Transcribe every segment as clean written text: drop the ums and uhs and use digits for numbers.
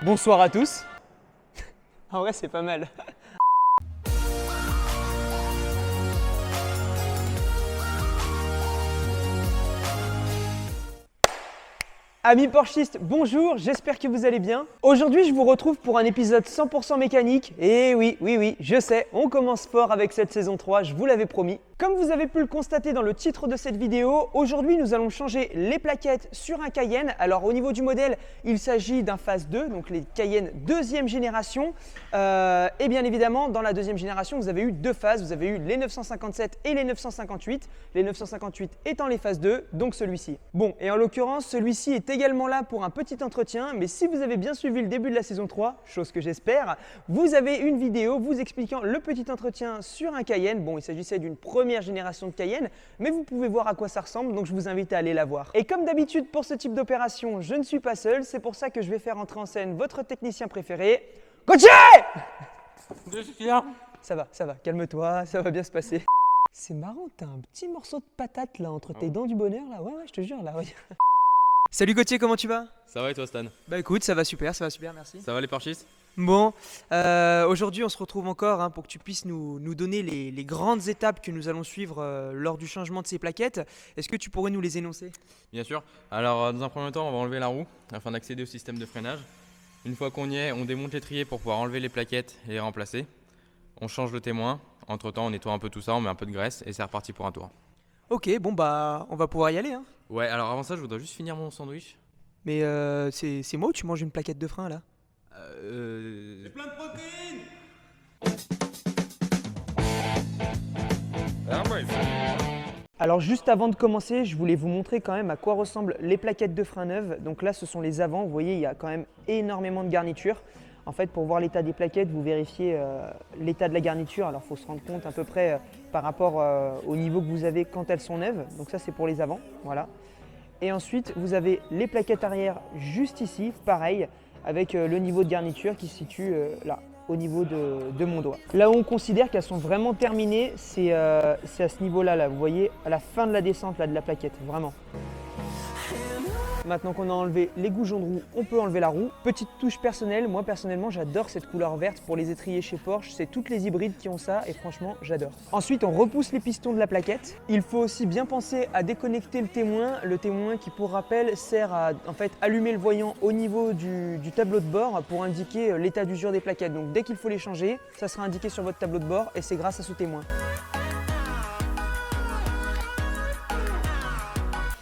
Bonsoir à tous. En vrai, c'est pas mal. Amis Porschistes, bonjour, j'espère que vous allez bien. Aujourd'hui, je vous retrouve pour un épisode 100% mécanique. Et oui, je sais, on commence fort avec cette saison 3, je vous l'avais promis. Comme vous avez pu le constater dans le titre de cette vidéo, aujourd'hui nous allons changer les plaquettes sur un Cayenne. Alors au niveau du modèle, il s'agit d'un phase 2, donc les Cayenne deuxième génération. Et bien évidemment, dans la deuxième génération, vous avez eu deux phases. Vous avez eu les 957 et les 958. Les 958 étant les phases 2, donc celui-ci. Bon, et en l'occurrence, celui-ci est également là pour un petit entretien. Mais si vous avez bien suivi le début de la saison 3, chose que j'espère, vous avez une vidéo vous expliquant le petit entretien sur un Cayenne. Bon, il s'agissait d'une première génération de Cayenne, mais vous pouvez voir à quoi ça ressemble, donc je vous invite à aller la voir. Et comme d'habitude pour ce type d'opération, je ne suis pas seul, c'est pour ça que je vais faire entrer en scène votre technicien préféré, Gauthier. Ça va, calme-toi, ça va bien se passer. C'est marrant, t'as un petit morceau de patate là entre tes dents du bonheur là, ouais, je te jure là, regarde. Salut Gauthier, comment tu vas? Ça va et toi Stan? Bah écoute, ça va super, merci. Ça va les Porschistes? Bon, aujourd'hui on se retrouve encore pour que tu puisses nous donner les grandes étapes que nous allons suivre lors du changement de ces plaquettes. Est-ce que tu pourrais nous les énoncer? Bien sûr. Alors dans un premier temps on va enlever la roue afin d'accéder au système de freinage. Une fois qu'on y est, on démonte l'étrier pour pouvoir enlever les plaquettes et les remplacer. On change le témoin. Entre temps on nettoie un peu tout ça, on met un peu de graisse et c'est reparti pour un tour. Ok, bon bah on va pouvoir y aller hein. Ouais, alors avant ça je voudrais juste finir mon sandwich. Mais c'est moi ou tu manges une plaquette de frein là? C'est plein de protéines. Alors juste avant de commencer, je voulais vous montrer quand même à quoi ressemblent les plaquettes de frein neuves. Donc là ce sont les avants, vous voyez il y a quand même énormément de garniture. En fait pour voir l'état des plaquettes, vous vérifiez l'état de la garniture. Alors il faut se rendre compte à peu près par rapport au niveau que vous avez quand elles sont neuves. Donc ça c'est pour les avants, voilà. Et ensuite vous avez les plaquettes arrière juste ici, pareil, avec le niveau de garniture qui se situe là, au niveau de mon doigt. Là où on considère qu'elles sont vraiment terminées, c'est à ce niveau-là, là, vous voyez, à la fin de la descente là, de la plaquette, vraiment. Maintenant qu'on a enlevé les goujons de roue, on peut enlever la roue. Petite touche personnelle, moi personnellement j'adore cette couleur verte pour les étriers chez Porsche. C'est toutes les hybrides qui ont ça et franchement j'adore. Ensuite on repousse les pistons de la plaquette. Il faut aussi bien penser à déconnecter le témoin qui pour rappel sert à en fait allumer le voyant au niveau du tableau de bord pour indiquer l'état d'usure des plaquettes. Donc dès qu'il faut les changer, ça sera indiqué sur votre tableau de bord et c'est grâce à ce témoin.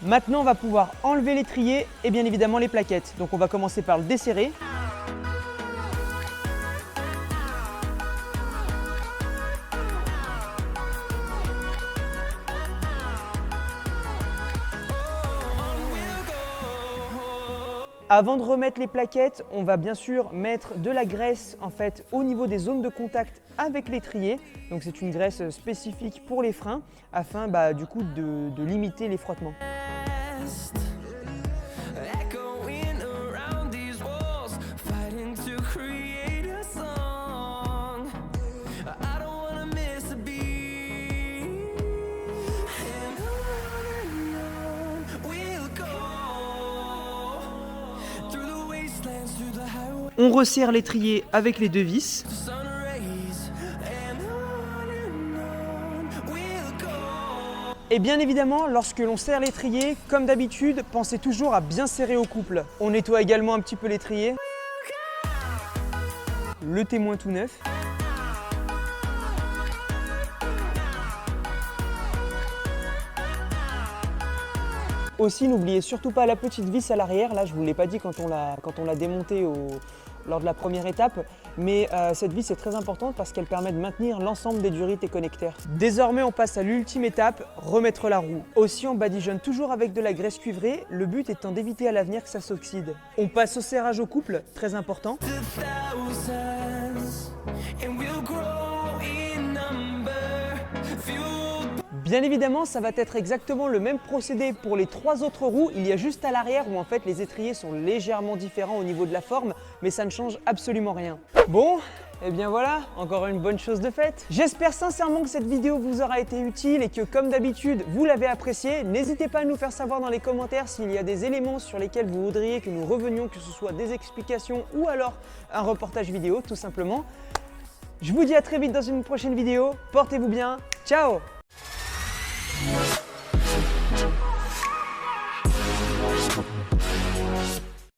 Maintenant, on va pouvoir enlever l'étrier et bien évidemment les plaquettes. Donc on va commencer par le desserrer. Avant de remettre les plaquettes, on va bien sûr mettre de la graisse en fait au niveau des zones de contact avec l'étrier. Donc c'est une graisse spécifique pour les freins afin du coup de limiter les frottements. On resserre l'étrier avec les deux vis. Et bien évidemment, lorsque l'on serre l'étrier, comme d'habitude, pensez toujours à bien serrer au couple. On nettoie également un petit peu l'étrier. Le témoin tout neuf. Aussi, n'oubliez surtout pas la petite vis à l'arrière. Là, je ne vous l'ai pas dit quand on l'a démontée lors de la première étape. Mais cette vis est très importante parce qu'elle permet de maintenir l'ensemble des durites et connecteurs. Désormais, on passe à l'ultime étape, remettre la roue. Aussi, on badigeonne toujours avec de la graisse cuivrée, le but étant d'éviter à l'avenir que ça s'oxyde. On passe au serrage au couple, très important. Bien évidemment, ça va être exactement le même procédé pour les 3 autres roues. Il y a juste à l'arrière où en fait les étriers sont légèrement différents au niveau de la forme, mais ça ne change absolument rien. Bon, et bien voilà, encore une bonne chose de faite. J'espère sincèrement que cette vidéo vous aura été utile et que comme d'habitude, vous l'avez appréciée. N'hésitez pas à nous faire savoir dans les commentaires s'il y a des éléments sur lesquels vous voudriez que nous revenions, que ce soit des explications ou alors un reportage vidéo tout simplement. Je vous dis à très vite dans une prochaine vidéo. Portez-vous bien. Ciao!